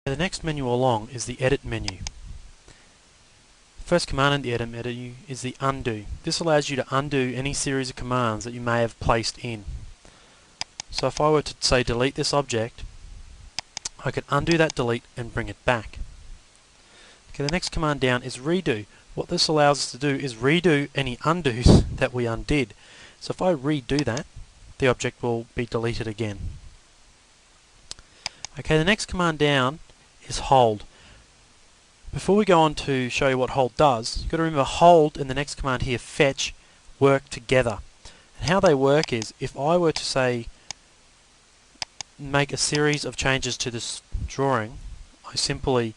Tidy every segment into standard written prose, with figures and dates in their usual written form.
The next menu along is the Edit menu. The first command in the Edit menu is the Undo. This allows you to undo any series of commands that you may have placed in. So if I were to say delete this object, I could undo that delete and bring it back. Okay, the next command down is Redo. What this allows us to do is redo any undos that we undid. So if I redo that, the object will be deleted again. Okay, the next command down is Hold. Before we go on to show you what Hold does, you've got to remember Hold and the next command here, Fetch, work together. And how they work is, if I were to say make a series of changes to this drawing, I simply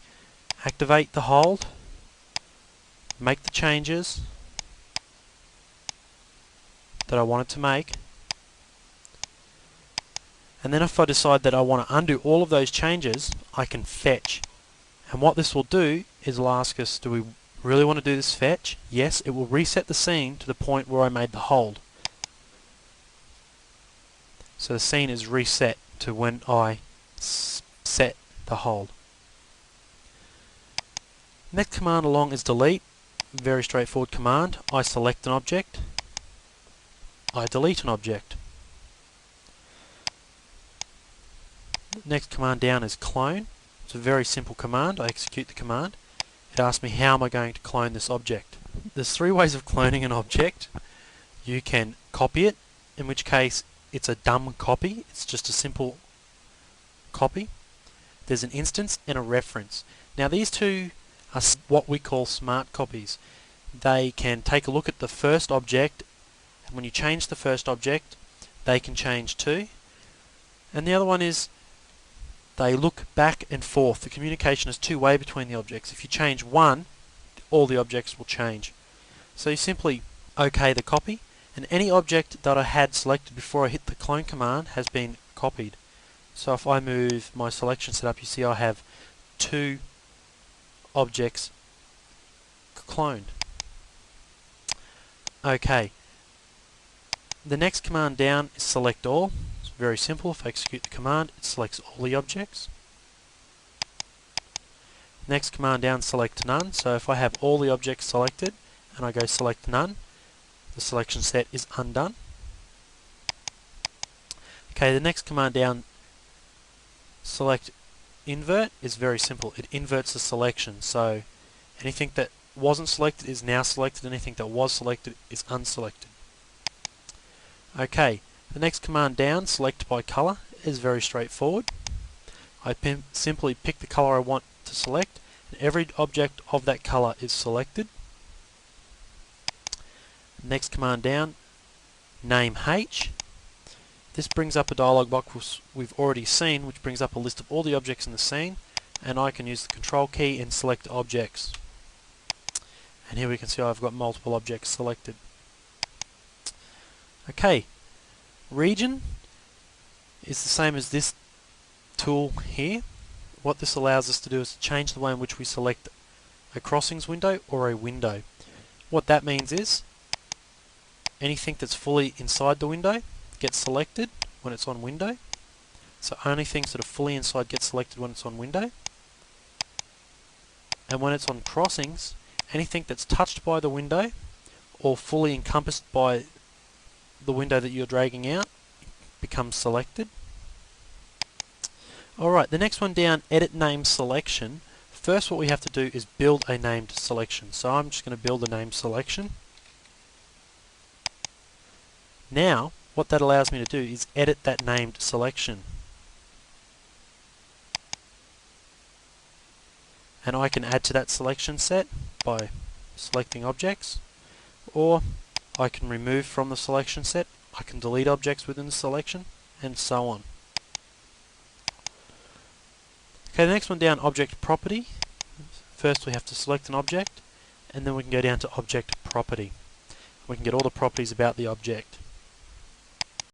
activate the Hold, make the changes that I wanted to make, and then if I decide that I want to undo all of those changes, I can fetch. And what this will do is it'll ask us, do we really want to do this fetch? Yes, it will reset the scene to the point where I made the hold. So the scene is reset to when I set the hold. Next command along is Delete. Very straightforward command. I select an object, I delete an object. Next command down is Clone. It's a very simple command. I execute the command. It asks me how am I going to clone this object. There's three ways of cloning an object. You can copy it, in which case it's a dumb copy. It's just a simple copy. There's an instance and a reference. Now these two are what we call smart copies. They can take a look at the first object, and when you change the first object, they can change too. And the other one is they look back and forth. The communication is two-way between the objects. If you change one, all the objects will change. So you simply OK the copy, and any object that I had selected before I hit the clone command has been copied. So if I move my selection setup, you see I have two objects cloned. OK. The next command down is Select All. It's very simple. If I execute the command, it selects all the objects. Next command down, Select None. So if I have all the objects selected and I go Select None, the selection set is undone. Okay, the next command down, Select Invert, is very simple. It inverts the selection. So anything that wasn't selected is now selected, anything that was selected is unselected. Okay, the next command down, Select by Color, is very straightforward. I simply pick the color I want to select, and every object of that color is selected. Next command down, Name H. This brings up a dialog box we've already seen, which brings up a list of all the objects in the scene, and I can use the Control key and select objects. And here we can see I've got multiple objects selected. Okay, Region is the same as this tool here. What this allows us to do is change the way in which we select a crossings window or a window. What that means is anything that's fully inside the window gets selected when it's on window. So only things that are fully inside get selected when it's on window. And when it's on crossings, anything that's touched by the window or fully encompassed by the window that you're dragging out becomes selected. Alright, the next one down, Edit Name Selection. First what we have to do is build a named selection. So I'm just going to build a named selection. Now, what that allows me to do is edit that named selection. And I can add to that selection set by selecting objects, or I can remove from the selection set, I can delete objects within the selection, and so on. Okay, the next one down, Object Property. First we have to select an object, and then we can go down to Object Property. We can get all the properties about the object.